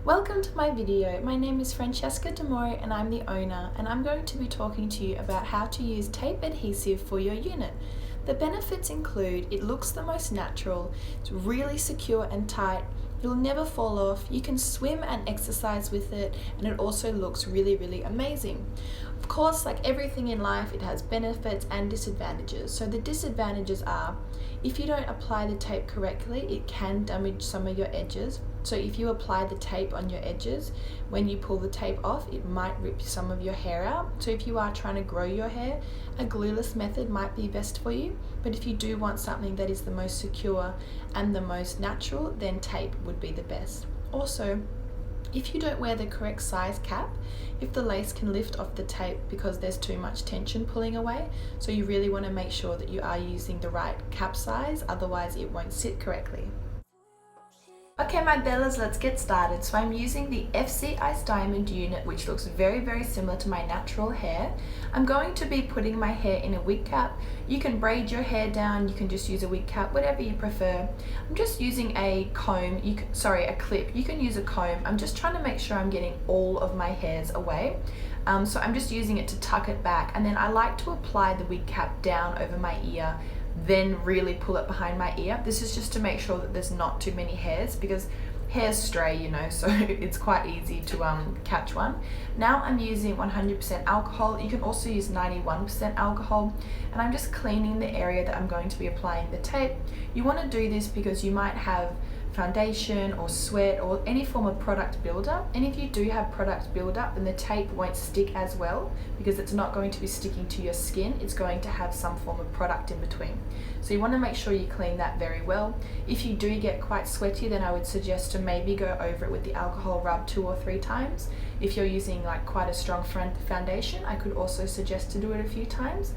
Welcome to my video. My name is Francesca Demore and I'm the owner, and I'm going to be talking to you about how to use tape adhesive for your unit. The benefits include it looks the most natural, it's really secure and tight, it'll never fall off, you can swim and exercise with it, and it also looks really amazing. Of course, like everything in life, it has benefits and disadvantages. So the disadvantages are, if you don't apply the tape correctly, it can damage some of your edges. So if you apply the tape on your edges, when you pull the tape off, it might rip some of your hair out. So if you are trying to grow your hair, a glueless method might be best for you. But if you do want something that is the most secure and the most natural, then tape would be the best. Also, if you don't wear the correct size cap, if the lace can lift off the tape because there's too much tension pulling away, so you really want to make sure that you are using the right cap size, otherwise it won't sit correctly. Okay, my bellas, let's get started. So I'm using the FC Ice Diamond unit, which looks very similar to my natural hair. I'm going to be putting my hair in a wig cap. You can braid your hair down, you can just use a wig cap, whatever you prefer. I'm just using a comb, a clip. You can use a comb. I'm just trying to make sure I'm getting all of my hairs away. So I'm just using it to tuck it back, and then I like to apply the wig cap down over my ear, then really pull it behind my ear. This is just to make sure that there's not too many hairs, because hairs stray, you know, so it's quite easy to catch one. Now I'm using 100% alcohol. You can also use 91% alcohol, and I'm just cleaning the area that I'm going to be applying the tape. You want to do this because you might have foundation or sweat or any form of product buildup, and if you do have product buildup, then the tape won't stick as well because it's not going to be sticking to your skin. It's going to have some form of product in between, so you want to make sure you clean that very well. If you do get quite sweaty, then I would suggest to maybe go over it with the alcohol rub 2 or 3 times. If you're using like quite a strong foundation, I could also suggest to do it a few times.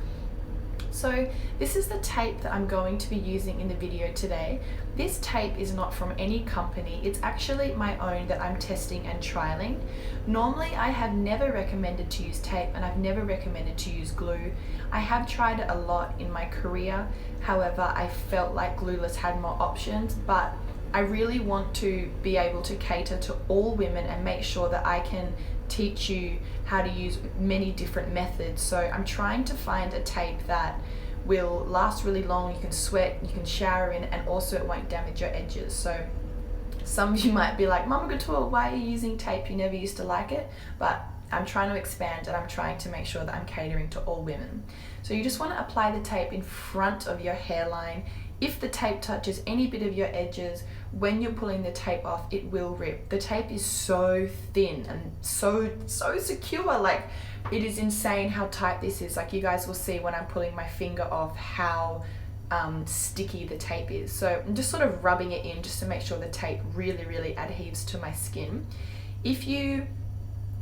So this is the tape that I'm going to be using in the video today. This tape is not from any company, it's actually my own that I'm testing and trialing. Normally I have never recommended to use tape, and I've never recommended to use glue. I have tried it a lot in my career, however I felt like glueless had more options, but I really want to be able to cater to all women and make sure that I can teach you how to use many different methods. So I'm trying to find a tape that will last really long, you can sweat, you can shower in, and also it won't damage your edges. So some of you might be like, Mama Couture, why are you using tape? You never used to like it. But I'm trying to expand, and I'm trying to make sure that I'm catering to all women. So you just want to apply the tape in front of your hairline. If the tape touches any bit of your edges, when you're pulling the tape off, it will rip. The tape is so thin and so secure. Like, it is insane how tight this is. Like, you guys will see when I'm pulling my finger off how sticky the tape is. So I'm just sort of rubbing it in just to make sure the tape really adheres to my skin. If you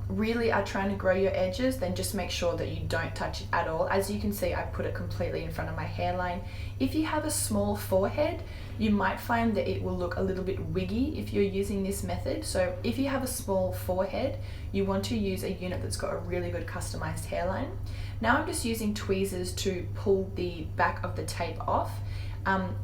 really are trying to grow your edges, then just make sure that you don't touch it at all. As you can see, I put it completely in front of my hairline. If you have a small forehead, you might find that it will look a little bit wiggy if you're using this method. So if you have a small forehead, you want to use a unit that's got a really good customized hairline. Now I'm just using tweezers to pull the back of the tape off.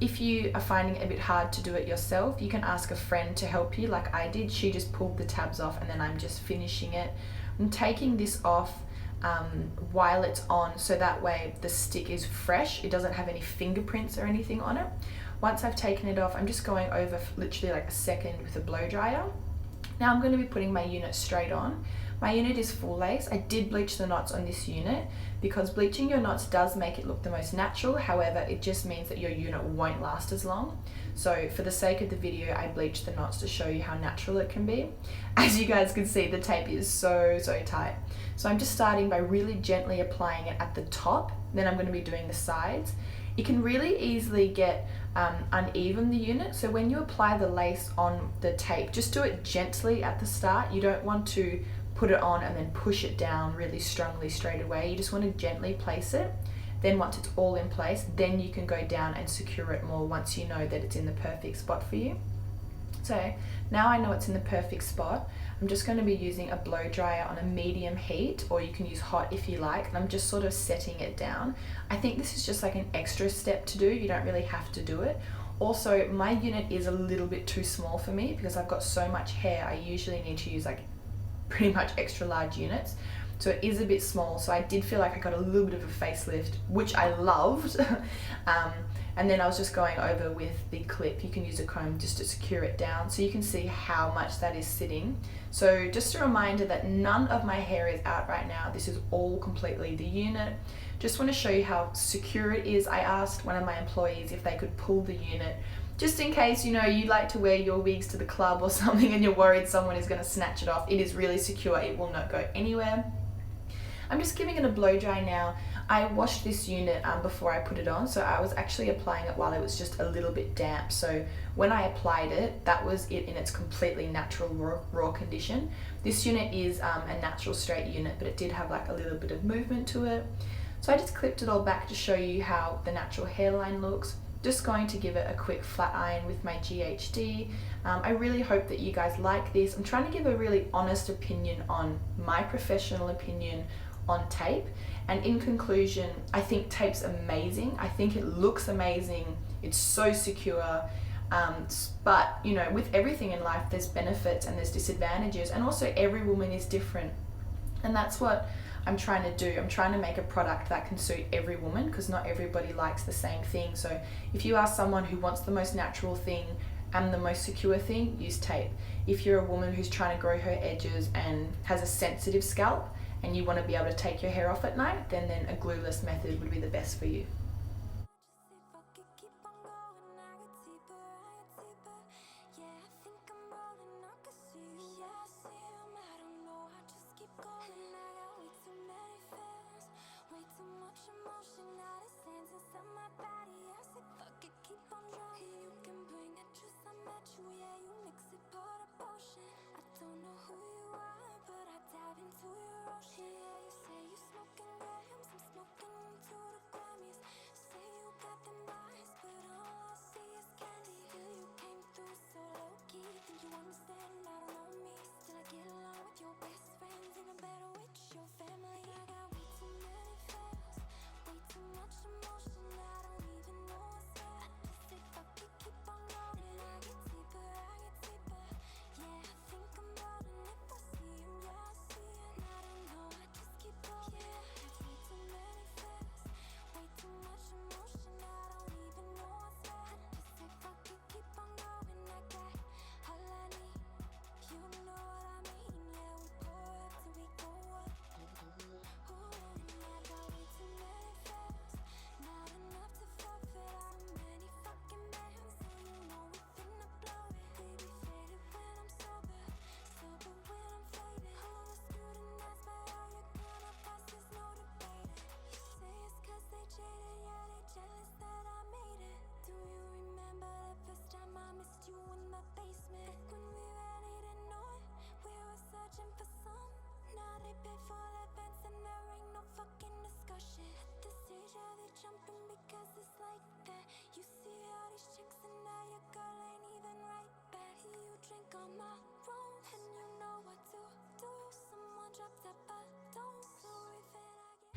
If you are finding it a bit hard to do it yourself, you can ask a friend to help you like I did. She just pulled the tabs off, and then I'm just finishing it. I'm taking this off while it's on, so that way the stick is fresh. It doesn't have any fingerprints or anything on it. Once I've taken it off, I'm just going over literally like a second with a blow dryer. Now I'm going to be putting my unit straight on. My unit is full lace. I did bleach the knots on this unit because bleaching your knots does make it look the most natural. However, it just means that your unit won't last as long. So for the sake of the video, I bleached the knots to show you how natural it can be. As you guys can see, the tape is so tight. So I'm just starting by really gently applying it at the top. Then I'm going to be doing the sides. It can really easily get uneven, the unit, so when you apply the lace on the tape, just do it gently at the start. You don't want to put it on and then push it down really strongly straight away. You just want to gently place it. Then once it's all in place, then you can go down and secure it more once you know that it's in the perfect spot for you. So now I know it's in the perfect spot. I'm just going to be using a blow dryer on a medium heat, or you can use hot if you like, and I'm just sort of setting it down. I think this is just like an extra step to do. You don't really have to do it. Also, my unit is a little bit too small for me because I've got so much hair. I usually need to use like pretty much extra large units. So it is a bit small. So I did feel like I got a little bit of a facelift, which I loved. And then I was just going over with the clip. You can use a comb just to secure it down so you can see how much that is sitting. So just a reminder that none of my hair is out right now. This is all completely the unit. Just want to show you how secure it is. I asked one of my employees if they could pull the unit, just in case, you know, you like to wear your wigs to the club or something and you're worried someone is going to snatch it off. It is really secure. It will not go anywhere. I'm just giving it a blow dry now. I washed this unit before I put it on, so I was actually applying it while it was just a little bit damp. So when I applied it, that was it in its completely natural raw condition. This unit is a natural straight unit, but it did have like a little bit of movement to it. So I just clipped it all back to show you how the natural hairline looks. Just going to give it a quick flat iron with my GHD. I really hope that you guys like this. I'm trying to give a really honest opinion on my professional opinion on tape. And in conclusion, I think tape's amazing. I think it looks amazing. It's so secure. But you know, with everything in life, there's benefits and there's disadvantages. And also every woman is different. And that's what I'm trying to do. I'm trying to make a product that can suit every woman because not everybody likes the same thing. So if you are someone who wants the most natural thing and the most secure thing, use tape. If you're a woman who's trying to grow her edges and has a sensitive scalp and you want to be able to take your hair off at night, then a glueless method would be the best for you.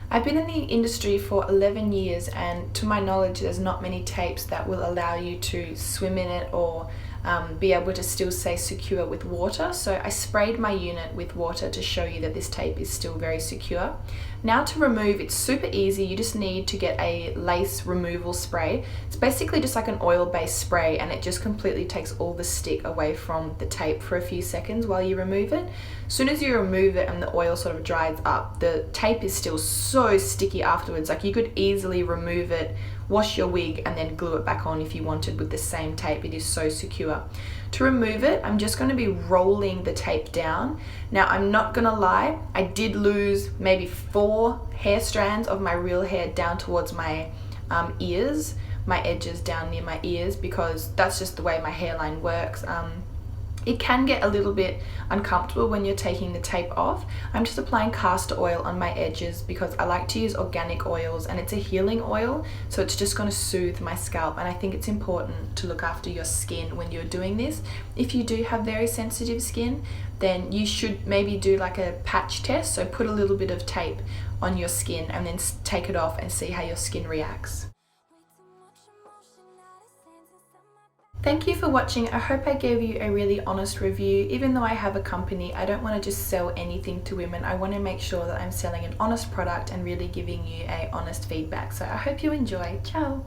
I've been in the industry for 11 years and to my knowledge there's not many tapes that will allow you to swim in it or be able to still stay secure with water. So I sprayed my unit with water to show you that this tape is still very secure. Now to remove, it's super easy. You just need to get a lace removal spray. It's basically just like an oil-based spray and it just completely takes all the stick away from the tape for a few seconds while you remove it. As soon as you remove it and the oil sort of dries up, the tape is still so sticky afterwards. Like you could easily remove it, wash your wig and then glue it back on if you wanted with the same tape. It is so secure. To remove it, I'm just going to be rolling the tape down. Now I'm not gonna lie, I did lose maybe 4 hair strands of my real hair down towards my ears, my edges down near my ears, because that's just the way my hairline works. It can get a little bit uncomfortable when you're taking the tape off. I'm just applying castor oil on my edges because I like to use organic oils and it's a healing oil, so it's just going to soothe my scalp, and I think it's important to look after your skin when you're doing this. If you do have very sensitive skin, then you should maybe do like a patch test, so put a little bit of tape on your skin and then take it off and see how your skin reacts. Thank you for watching. I hope I gave you a really honest review. Even though I have a company, I don't want to just sell anything to women. I want to make sure that I'm selling an honest product and really giving you a honest feedback. So I hope you enjoy. Ciao!